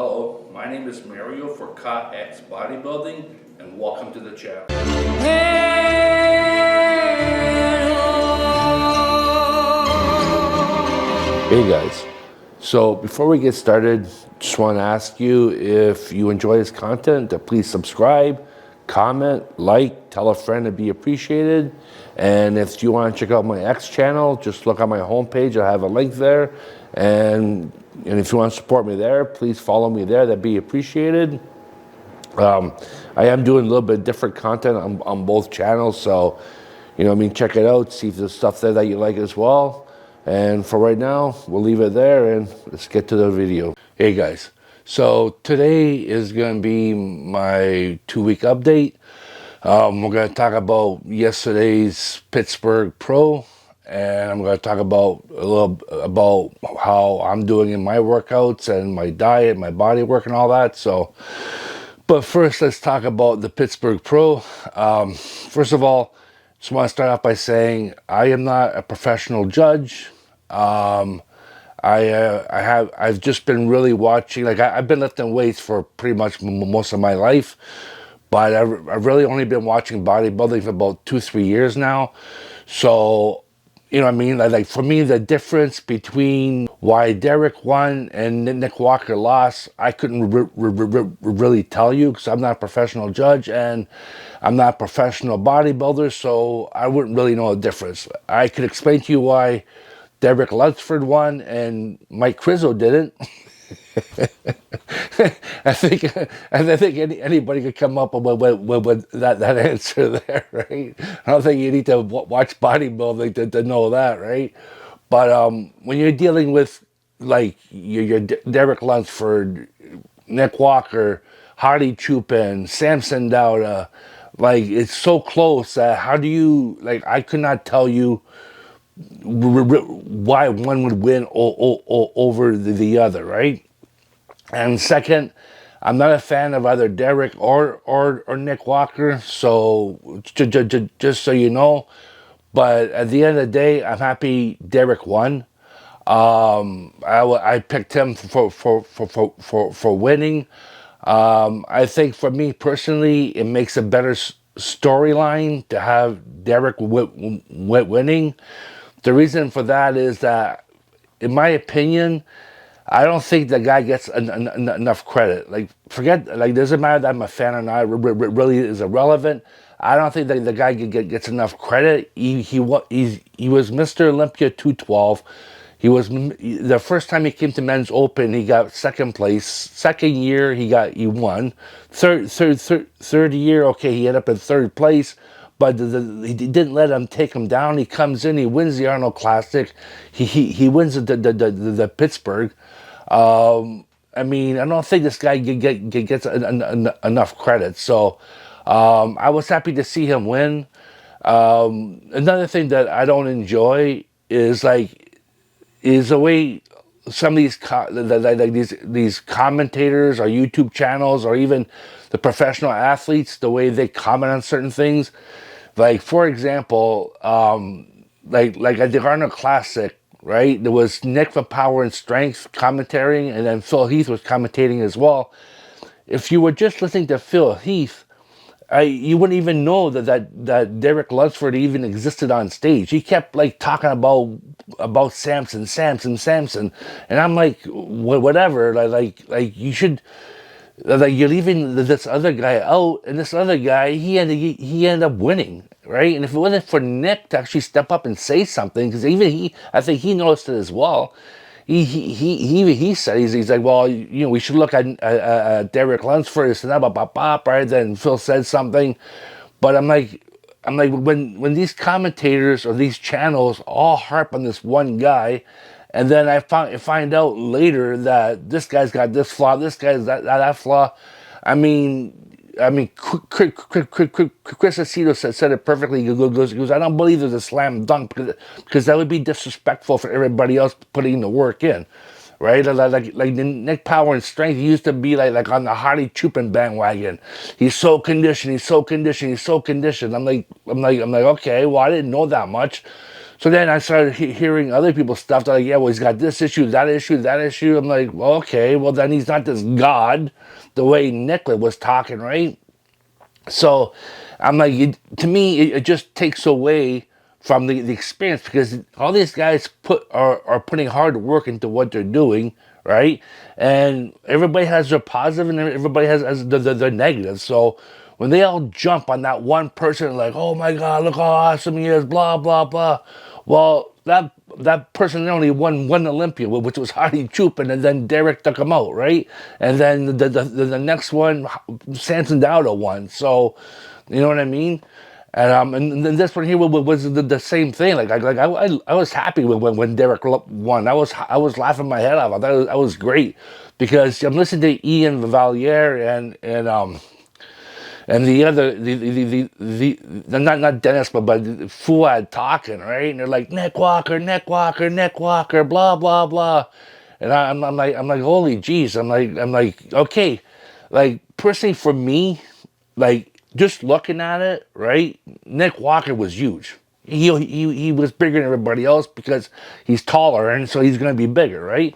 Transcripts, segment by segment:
Hello, my name is Mario for X Bodybuilding, and welcome to the channel. Hey guys, so before we get started, just want to ask you if you enjoy this content to please subscribe, comment, like, tell a friend, to be appreciated. And if you want to check out my X channel, just look on my homepage. I have a link there. And if you want to support me there, please follow me there. That'd be appreciated. I am doing a little bit different content on both channels. So, check it out. See if there's stuff there that you like as well. And for right now, we'll leave it there and let's get to the video. Hey guys, so today is going to be my 2-week update. We're going to talk about yesterday's Pittsburgh Pro, and I'm going to talk about a little about how I'm doing in my workouts and my diet, my body work and all that. So, but first let's talk about the Pittsburgh Pro. First of all, just want to start off by saying I am not a professional judge. I've just been really watching, I've been lifting weights for pretty much most of my life, but I've really only been watching bodybuilding for about 2-3 years now. So, like for me, the difference between why Derek won and Nick Walker lost, I couldn't really tell you because I'm not a professional judge and I'm not a professional bodybuilder, so I wouldn't really know the difference. I could explain to you why Derek Lunsford won and Mike Crizzo didn't. I think anybody could come up with that answer there, right? I don't think you need to watch bodybuilding to know that, right? But when you're dealing with like your Derek Lunsford, Nick Walker, Hardy Chupin, Samson Dowda, like it's so close that how do you, I could not tell you why one would win over the other, right? And second, I'm not a fan of either Derek or Nick Walker, so just so you know. But at the end of the day, I'm happy Derek won. I picked him for winning. I think for me personally, it makes a better storyline to have Derek winning. The reason for that is that, in my opinion, I don't think the guy gets enough credit. Doesn't matter that I'm a fan or not, really is irrelevant. I don't think that the guy gets enough credit. He was Mr. Olympia 212. He was, the first time he came to Men's Open, he got second place. Second year, he won. Third year, okay, he ended up in third place. But he didn't let him take him down. He comes in, he wins the Arnold Classic. He wins the Pittsburgh. I don't think this guy gets enough credit. So I was happy to see him win. Another thing that I don't enjoy is the way some of these commentators or YouTube channels or even the professional athletes, the way they comment on certain things. Like, for example, like at the Arnold Classic, right? There was Nick for Power and Strength commentating, and then Phil Heath was commentating as well. If you were just listening to Phil Heath, you wouldn't even know that Derek Lunsford even existed on stage. He kept talking about Samson, and I'm like, whatever. You should. You're leaving this other guy out, and this other guy, he ended up winning, right? And if it wasn't for Nick to actually step up and say something, because I think he noticed it as well. He said he's like, well, we should look at Derek Lunsford and right? Then Phil said something, but I'm like when these commentators or these channels all harp on this one guy. And then I find out later that this guy's got this flaw, this guy's that flaw. Chris Aceto said it perfectly. He goes, I don't believe there's a slam dunk because that would be disrespectful for everybody else putting the work in, right? Like Nick Power and Strength, he used to be like on the Hardy Chupin bandwagon. He's so conditioned. I'm like, okay, well, I didn't know that much. So then I started hearing other people's stuff. They're like, yeah, well, he's got this issue, that issue, that issue. I'm like, well, okay, well, then he's not this God the way Nicola was talking, right? So I'm like, to me, it just takes away from the experience because all these guys are putting hard work into what they're doing, right? And everybody has their positive and everybody has their negative. So when they all jump on that one person, like, oh my God, look how awesome he is, blah, blah, blah. Well, that person only won one Olympia, which was Hardy Chupin, and then Derek took him out, right? And then the next one, Samson Dowda won. So, you know what I mean? And then this one here was the same thing. I was happy when Derek won. I was laughing my head off. I thought that was great because I'm listening to Ian Valier and the other the not Dennis but Fuad talking, right, and they're like neck walker, neck walker, neck walker, blah blah blah, and I'm like holy jeez, I'm like okay, like personally for me, like just looking at it, right, Nick Walker was huge. He was bigger than everybody else because he's taller and so he's going to be bigger, right?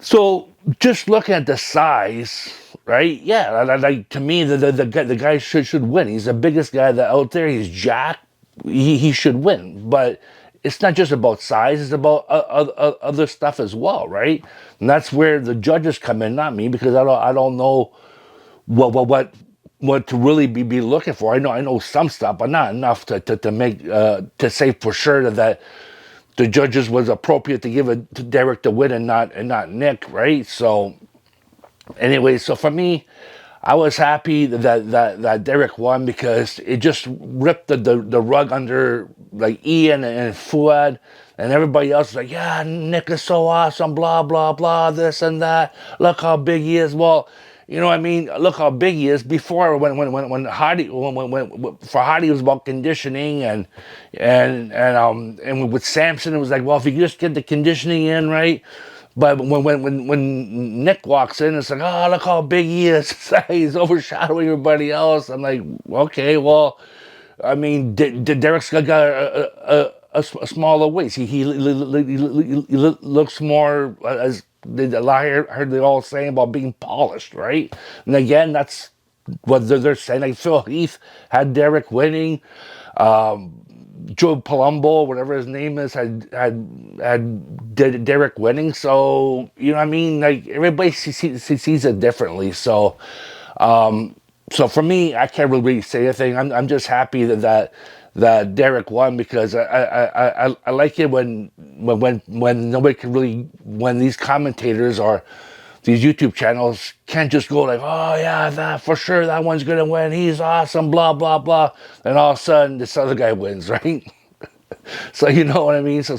So just looking at the size, right? Yeah, like to me, the guy should win. He's the biggest guy that out there. He's Jack. He should win. But it's not just about size. It's about other stuff as well, right? And that's where the judges come in, not me, because I don't know what to really be looking for. I know some stuff, but not enough to make to say for sure that the judges was appropriate to give it to Derek to win and not Nick, right? So anyway, so for me, I was happy that Derek won because it just ripped the rug under like Ian and Fuad and everybody else was like, yeah, Nick is so awesome, blah blah blah, this and that. Look how big he is. Well, you know what I mean? Look how big he is. Before when Hardy when for Hardy it was about conditioning and with Samson it was like, well, if you just get the conditioning in right. But when Nick walks in, it's like, oh, look how big he is. He's overshadowing everybody else. I'm like, okay, well, I mean, Derek's got a smaller waist. He looks more as I heard they all saying about being polished, right? And again, that's what they're saying. Like Phil Heath had Derek winning. Joe Palumbo, whatever his name is, had Derek winning. So you know what I mean? Like everybody sees it differently. So for me, I can't really say anything. I'm just happy that Derek won because I like it when nobody can really, when these commentators or these YouTube channels can't just go like, oh yeah, that for sure that one's gonna win. He's awesome, blah blah blah, and all of a sudden this other guy wins, right? So you know what I mean. So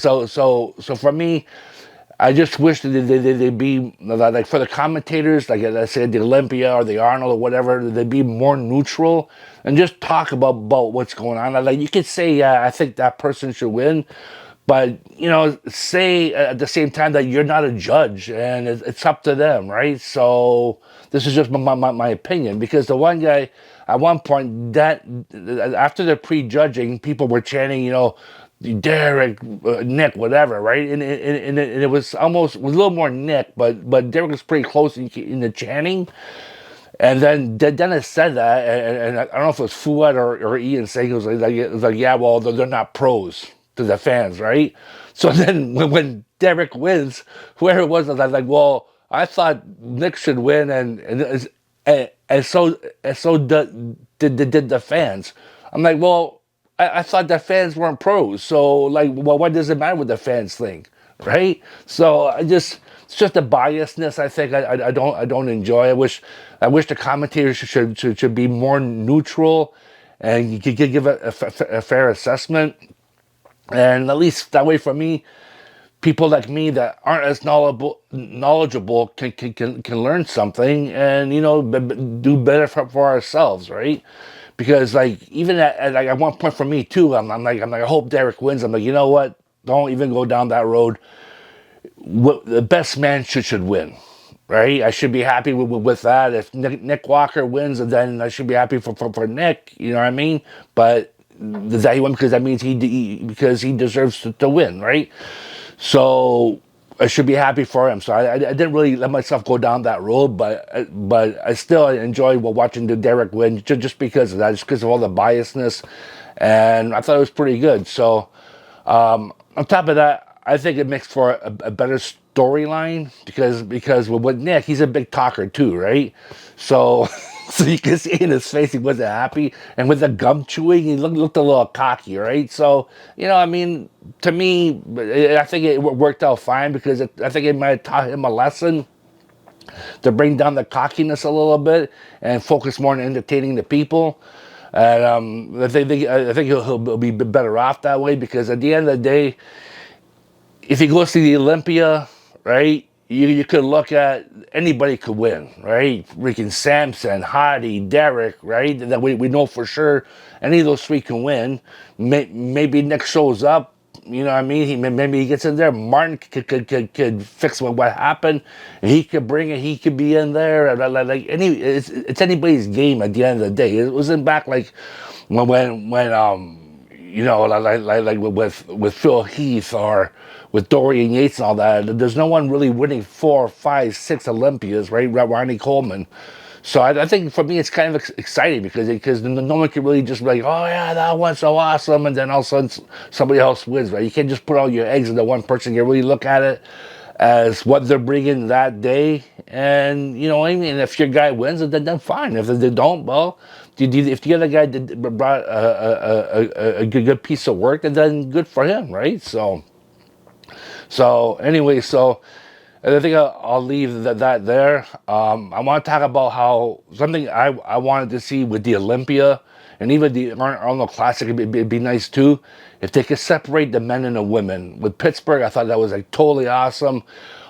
for me, I just wish that they'd be like for the commentators, like I said, the Olympia or the Arnold or whatever, they'd be more neutral and just talk about what's going on. Like you could say, yeah, I think that person should win, but you know, say at the same time that you're not a judge and it's up to them, right? So this is just my opinion because the one guy at one point that after the pre-judging, people were chanting, you know, Derek, Nick, whatever, right? And it was a little more Nick, but Derek was pretty close in the chanting. And then Dennis said that, and I don't know if it was Fuad or Ian saying it was like yeah, well they're not pros to the fans, right? So then when Derek wins, whoever it was like, well, I thought Nick should win, and so did the fans. I'm like, well, I thought the fans weren't pros, so like, well, what does it matter what the fans think, right? So it's just a biasness. I think I don't enjoy. I wish the commentators should be more neutral, and you could give a fair assessment, and at least that way for me, people like me that aren't as knowledgeable can learn something and you know do better for ourselves, right? Because like even like at one point for me too, I'm like I hope Derek wins. I'm like, you know what? Don't even go down that road. The best man should win, right? I should be happy with that. If Nick Walker wins, then I should be happy for Nick. You know what I mean? But that he won because that means because he deserves to win, right? So I should be happy for him. So I didn't really let myself go down that road, but I still enjoyed watching the Derek win just because of that, just because of all the biasness, and I thought it was pretty good. So on top of that, I think it makes for a better storyline because with Nick, he's a big talker too, right? So so you can see in his face he wasn't happy, and with the gum chewing, he looked a little cocky, right? So I mean, to me, I think it worked out fine because I think it might have taught him a lesson to bring down the cockiness a little bit and focus more on entertaining the people. And I think he'll be better off that way because at the end of the day, if he goes to the Olympia, right, you could look at anybody could win, right? Freaking Samson, Hardy, Derek, right? That we know for sure any of those three can win. Maybe Nick shows up, you know what I mean? Maybe he gets in there. Martin could fix what happened. He could bring it. He could be in there. It's anybody's game at the end of the day. It wasn't back like when with Phil Heath or with Dorian Yates and all that. There's no one really winning 4, 5, 6 Olympias, right? Ronnie Coleman. So I think for me it's kind of exciting because no one can really just be like, oh yeah, that one's so awesome, and then all of a sudden somebody else wins, right? You can't just put all your eggs into one person. You really look at it as what they're bringing that day, and you know what I mean. If your guy wins, then fine. If they don't, well, if the other guy brought a good piece of work, then good for him, right? So anyway, so I think I'll leave that there. I want to talk about how something I wanted to see with the Olympia and even the Arnold Classic. It'd be nice too if they could separate the men and the women. With Pittsburgh, I thought that was like totally awesome.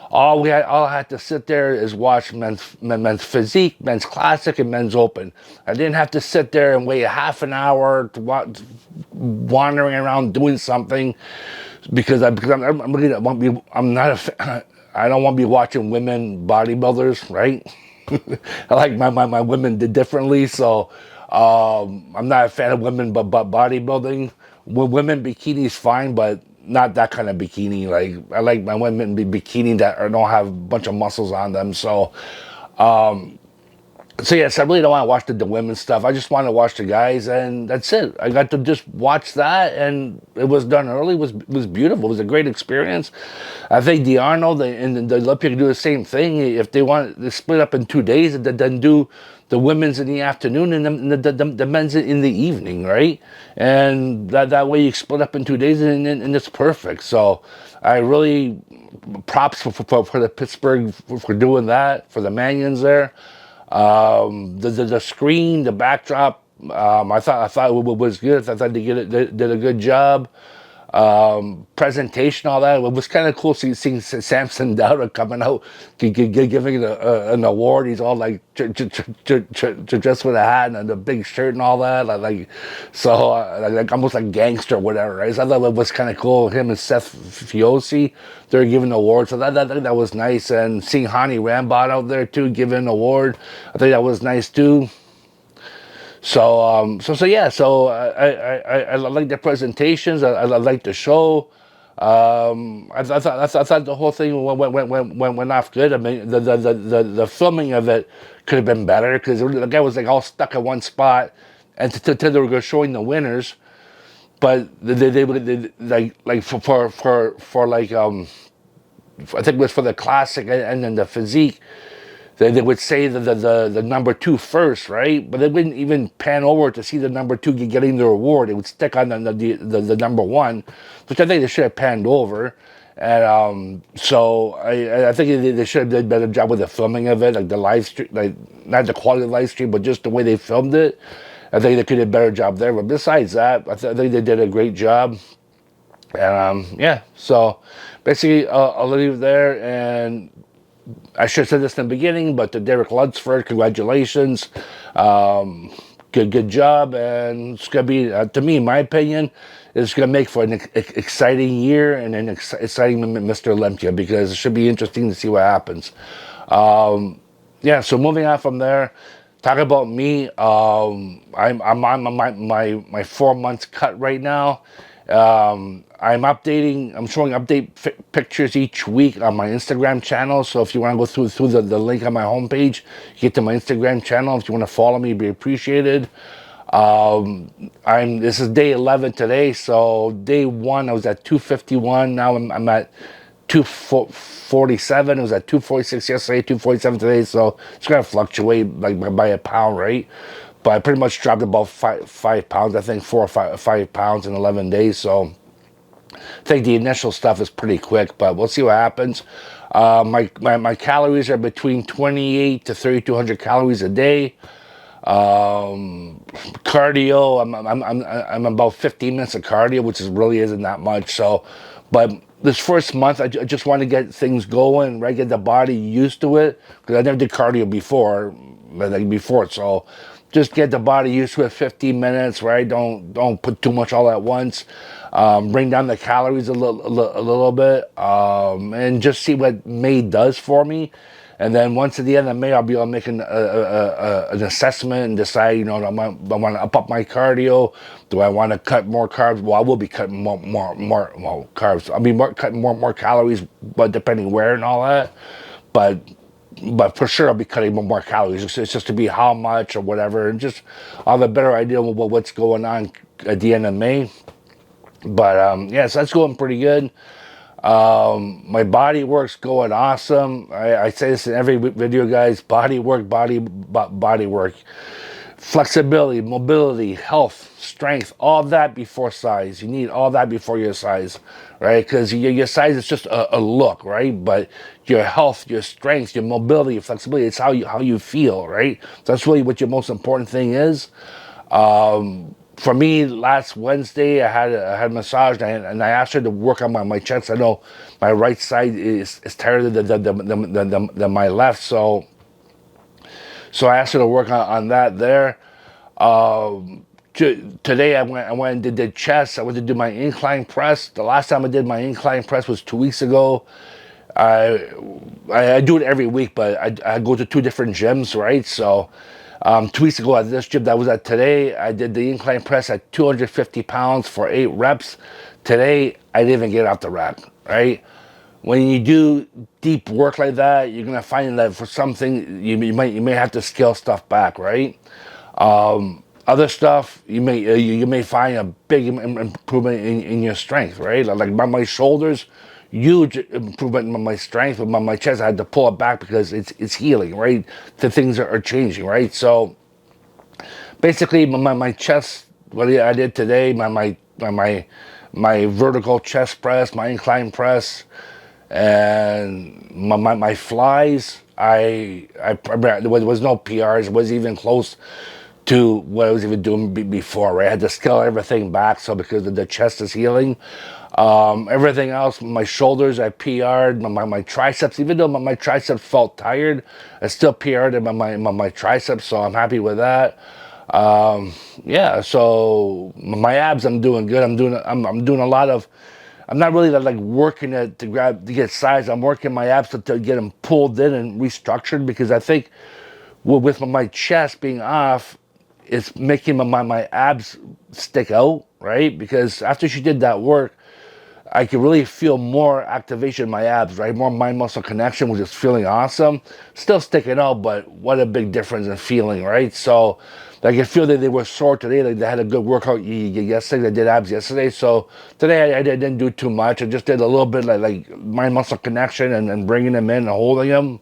All I had to sit there is watch men's physique, men's classic, and men's open. I didn't have to sit there and wait a half an hour to wandering around doing something because I'm really I'm not a fan. I don't want to be watching women bodybuilders, right? I like my women did differently, so I'm not a fan of women but bodybuilding. Women bikinis fine, but not that kind of bikini. Like I like my women bikini that don't have a bunch of muscles on them. So yes, I really don't want to watch the women's stuff. I just want to watch the guys, and that's it. I got to just watch that, and it was done early. It was beautiful. It was a great experience. I think the Arnold and the Olympia can do the same thing if they want to split up in 2 days, and then do the women's in the afternoon and the men's in the evening, right? And that way you split up in 2 days, and it's perfect. So I really props for the Pittsburgh for doing that, for the Manions there. The screen, the backdrop, I thought it was good. I thought they did a good job. Presentation, all that. It was kind of cool seeing Samson Dowder coming out, giving an award. He's all like dressed with a hat and a big shirt and all that. Like almost like gangster or whatever, right? So I thought it was kind of cool. Him and Seth Fiosi, they're giving awards. So that was nice. And seeing Hani Rambod out there too, giving an award, I think that was nice too. So yeah. So I like the presentations. I like the show. I thought the whole thing went off good. I mean, the filming of it could have been better because the guy was like all stuck in one spot, and they were showing the winners, but they like for like I think it was for the classic and then the physique. They would say the number 2 first, right? But they wouldn't even pan over to see the number 2 getting the award. They would stick on the number 1, which I think they should have panned over. And so I think they should have done a better job with the filming of it, like the live stream, like not the quality of the live stream, but just the way they filmed it. I think they could have done a better job there. But besides that, I think they did a great job. And yeah, so basically I'll leave it there. And I should have said this in the beginning, but to Derek Lunsford, congratulations. Good job. And it's going to be, to me, in my opinion, it's going to make for an exciting year and an exciting Mr. Olympia because it should be interesting to see what happens. Yeah, so moving on from there, Talk about me. I'm on my 4 months cut right now. I'm updating. I'm showing update pictures each week on my Instagram channel. So if you want to go through the link on my homepage, you get to my Instagram channel. If you want to follow me, it'd be appreciated. I'm This is day 11 today. So day one I was at 251. Now I'm at 247. It was at 246 yesterday, 247 today. So it's gonna fluctuate like by a pound, right? But I pretty much dropped about 5 pounds. I think 4 or 5 pounds in 11 days. So I think the initial stuff is pretty quick, but we'll see what happens. My calories are between 28 to 3,200 calories a day. Cardio, I'm about 15 minutes of cardio, which is really isn't that much. So, but this first month, I just want to get things going, right? Get the body used to it because I never did cardio before, So, just get the body used to it. 15 minutes, right? Don't put too much all at once. Bring down the calories a little bit, and just see what May does for me. And then once at the end of May, I'll be able to make an assessment and decide, do I want to up my cardio? Do I want to cut more carbs? Well, I will be cutting more carbs. I'll be cutting more calories, but depending where and all that. But for sure, I'll be cutting more calories. It's just to be how much or whatever, and just I'll have a better idea of what's going on at the end of May. But yeah, so that's going pretty good. My body work's going awesome. I say this in every video, guys. Body work, body work. Flexibility, mobility, health, strength, all that before size. You need all that before your size, right? Because your size is just a look, right? But your health, your strength, your mobility, your flexibility, it's how you feel, right? That's really what your most important thing is. For me, last Wednesday, I had a massage, and I asked her to work on my chest. I know my right side is tighter than my left, so I asked her to work on that there. Today, I went and did chest. I went to do my incline press. The last time I did my incline press was 2 weeks ago. I do it every week, but I go to two different gyms, right? So 2 weeks ago at this gym that I was at today, I did the incline press at 250 pounds for 8 reps. Today, I didn't even get off the rack, right? When you do deep work like that, you're gonna find that for something you may have to scale stuff back, right? Other stuff you may find a big improvement in your strength, right? Like my shoulders, huge improvement in my strength. With my chest, I had to pull it back because it's healing, right? The things are changing, right? So basically, my chest, what I did today, my vertical chest press, my incline press, and my flies. There was no PRs. It wasn't even close to what I was even doing before, right? I had to scale everything back, so because the chest is healing. Everything else, my shoulders, I PR'd, my triceps, even though my triceps felt tired, I still PR'd in my triceps, so I'm happy with that. Yeah, so my abs, I'm doing good. I'm doing a lot of, I'm not really like working it to get size. I'm working my abs to get them pulled in and restructured, because I think with my chest being off, it's making my abs stick out, right? Because after she did that work, I could really feel more activation in my abs, right? More mind muscle connection, which is feeling awesome. Still sticking out, but what a big difference in feeling, right? So I could feel that they were sore today. Like they had a good workout yesterday. They did abs yesterday. So today I didn't do too much. I just did a little bit like mind muscle connection and bringing them in and holding them,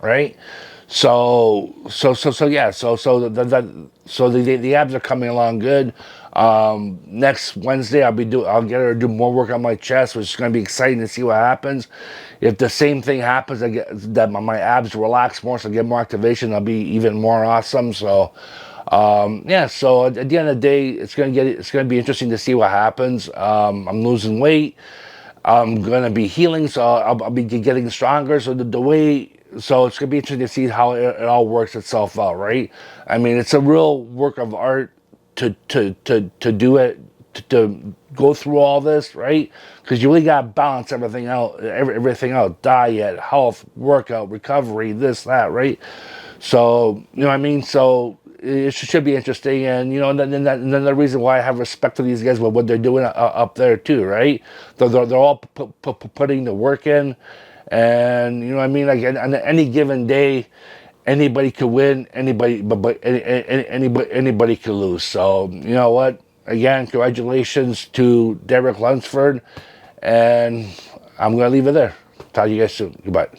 right? Yeah. The abs are coming along good. Next Wednesday I'll get her to do more work on my chest, which is going to be exciting to see what happens. If the same thing happens, I get that my abs relax more, so I get more activation. That'll be even more awesome. So yeah. So at the end of the day, it's going to be interesting to see what happens. I'm losing weight. I'm gonna be healing, so I'll be getting stronger. So the way, so it's gonna be interesting to see how it all works itself out, right? I mean, it's a real work of art to do it, to go through all this, right? Because you really gotta balance everything out, everything out: diet, health, workout, recovery, this, that, right? So you know what I mean. So it should be interesting, and you know, and then the reason why I have respect for these guys, what they're doing up there too, right? They're all putting the work in, and you know what I mean. Like on any given day, anybody could win, anybody could lose. So you know what? Again, congratulations to Derek Lunsford, and I'm gonna leave it there. Talk to you guys soon. Goodbye.